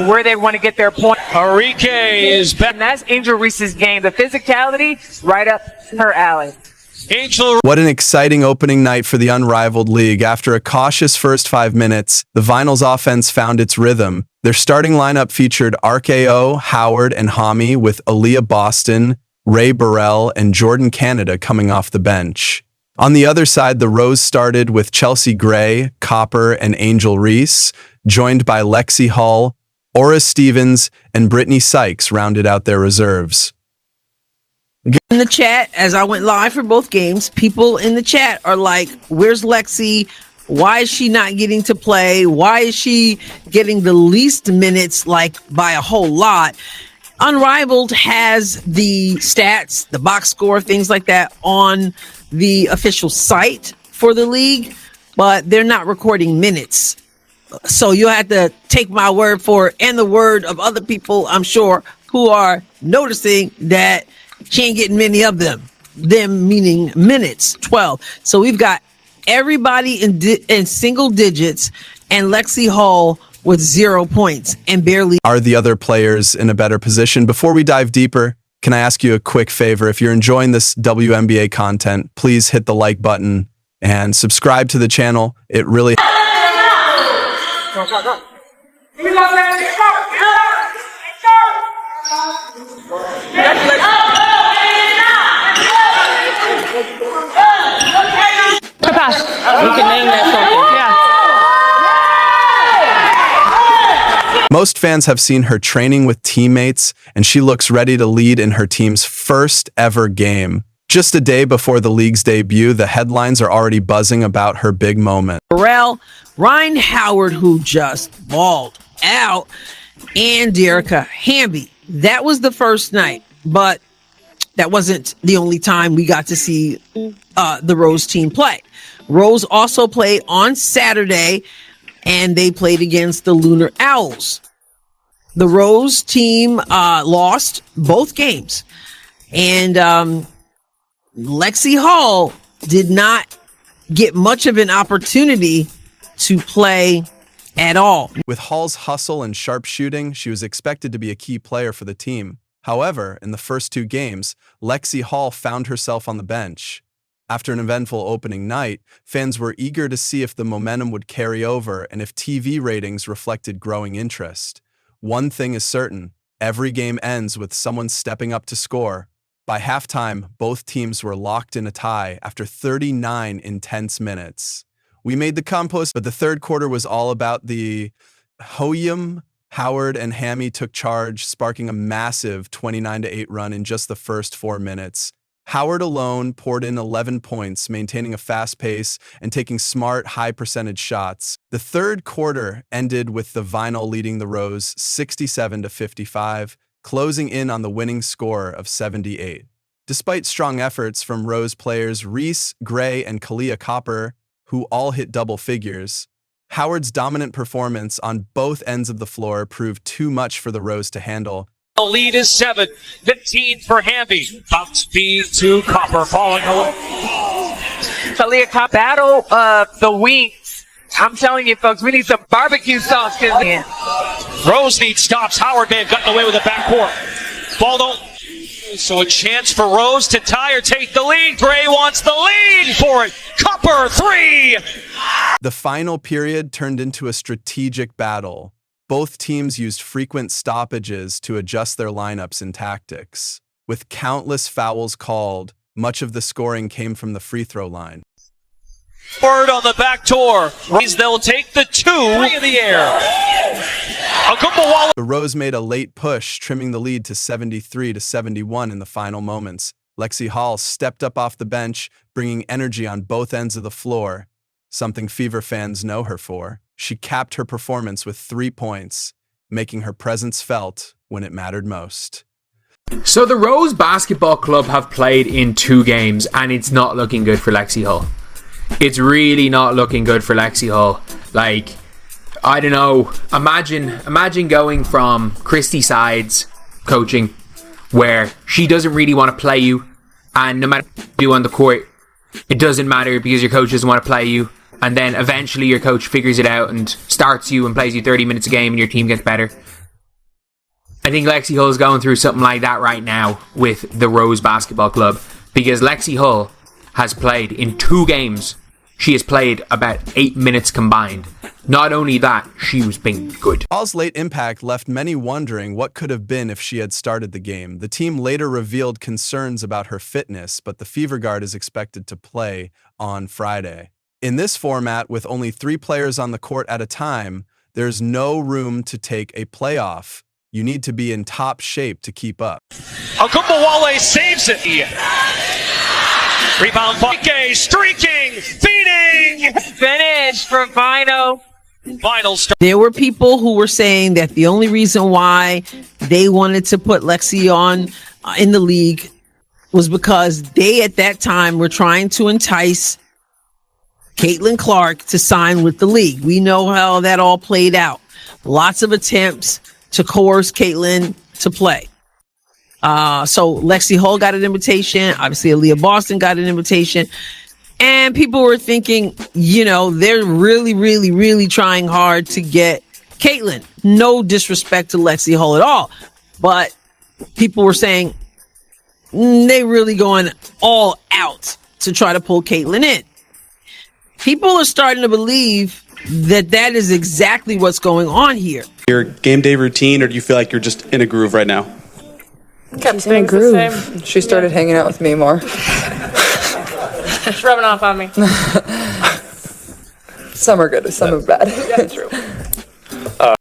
where they want to get their point. Enrique is back. And that's Angel Reese's game. The physicality, right up her alley. Angel. What an exciting opening night for the Unrivaled League. After a cautious first 5 minutes, the Vinyl's offense found its rhythm. Their starting lineup featured RKO, Howard, and Hami, with Aaliyah Boston, Ray Burrell, and Jordan Canada coming off the bench. On the other side, the Rose started with Chelsea Gray, Copper, and Angel Reese, joined by Lexie Hull, Aura Stevens, and Brittany Sykes rounded out their reserves. In the chat, as I went live for both games, people in the chat are like, where's Lexie? Why is she not getting to play? Why is she getting the least minutes, like by a whole lot? Unrivaled has the stats, the box score, things like that on the official site for the league, but they're not recording minutes. So you'll have to take my word for it and the word of other people, I'm sure, who are noticing that she ain't getting many of them meaning minutes, 12. So we've got everybody in single digits and Lexie Hull with 0 points and barely. Are the other players in a better position? Before we dive deeper, can I ask you a quick favor? If you're enjoying this WNBA content, please hit the like button and subscribe to the channel. It really... You can name that something. Yeah. Most fans have seen her training with teammates, and she looks ready to lead in her team's first ever game. Just a day before the league's debut, the headlines are already buzzing about her big moment. Burrell, Ryan Howard, who just balled out, and Derica Hamby. That was the first night, but that wasn't the only time we got to see the Rose team play. Rose also played on Saturday, and they played against the Lunar Owls. The Rose team lost both games, and Lexie Hull did not get much of an opportunity to play at all. With Hull's hustle and sharp shooting, she was expected to be a key player for the team. However, in the first 2 games, Lexie Hull found herself on the bench. After an eventful opening night, fans were eager to see if the momentum would carry over and if TV ratings reflected growing interest. One thing is certain, every game ends with someone stepping up to score. By halftime, both teams were locked in a tie after 39 intense minutes. We made the compost, but the third quarter was all about the Hoyam. Howard and Hami took charge, sparking a massive 29-8 run in just the first 4 minutes. Howard alone poured in 11 points, maintaining a fast pace and taking smart, high-percentage shots. The third quarter ended with the Vinyl leading the Rose 67-55, closing in on the winning score of 78. Despite strong efforts from Rose players Reese, Gray, and Kalia Copper, who all hit double figures, Howard's dominant performance on both ends of the floor proved too much for the Rose to handle. The lead is 7. 15 for Hamby. Bounce feed to Copper, falling away. Kalia Cop battle of the wings. I'm telling you, folks, we need some barbecue sauce. Rose needs stops. Howard may have gotten away with a backcourt. Ball don't. So a chance for Rose to tie or take the lead. Gray wants the lead for it. Copper, 3. The final period turned into a strategic battle. Both teams used frequent stoppages to adjust their lineups and tactics. With countless fouls called, much of the scoring came from the free throw line. Word on the back door. They'll take the 2 in the air. The Rose made a late push, trimming the lead to 73-71 in the final moments. Lexie Hull stepped up off the bench, bringing energy on both ends of the floor, something Fever fans know her for. She capped her performance with 3 points, making her presence felt when it mattered most. So the Rose Basketball Club have played in 2 games, and it's not looking good for Lexie Hull. It's really not looking good for Lexie Hull. Like, I don't know. Imagine going from Christy Sides coaching, where she doesn't really want to play you, and no matter what you do on the court, it doesn't matter because your coach doesn't want to play you. And then eventually your coach figures it out and starts you and plays you 30 minutes a game and your team gets better. I think Lexie Hull is going through something like that right now with the Rose Basketball Club, because Lexie Hull has played in 2 games. She has played about 8 minutes combined. Not only that, she was being good. Hull's late impact left many wondering what could have been if she had started the game. The team later revealed concerns about her fitness, but the Fever Guard is expected to play on Friday. In this format, with only 3 players on the court at a time, there's no room to take a playoff. You need to be in top shape to keep up. Akumbawale saves it. Rebound by Ike, streaking, feeding. Finish for Vino. Final start. There were people who were saying that the only reason why they wanted to put Lexie on in the league was because they at that time were trying to entice Caitlin Clark to sign with the league. We know how that all played out. Lots of attempts to coerce Caitlin to play. So Lexie Hull got an invitation. Obviously, Aaliyah Boston got an invitation. And people were thinking, you know, they're really, really, really trying hard to get Caitlin. No disrespect to Lexie Hull at all. But people were saying they really going all out to try to pull Caitlin in. People are starting to believe that that is exactly what's going on here. Your game day routine, or do you feel like you're just in a groove right now? Kept She's in a things the groove. same. She started hanging out with me more. She's rubbing off on me. Some are good, some are bad. Yeah, true.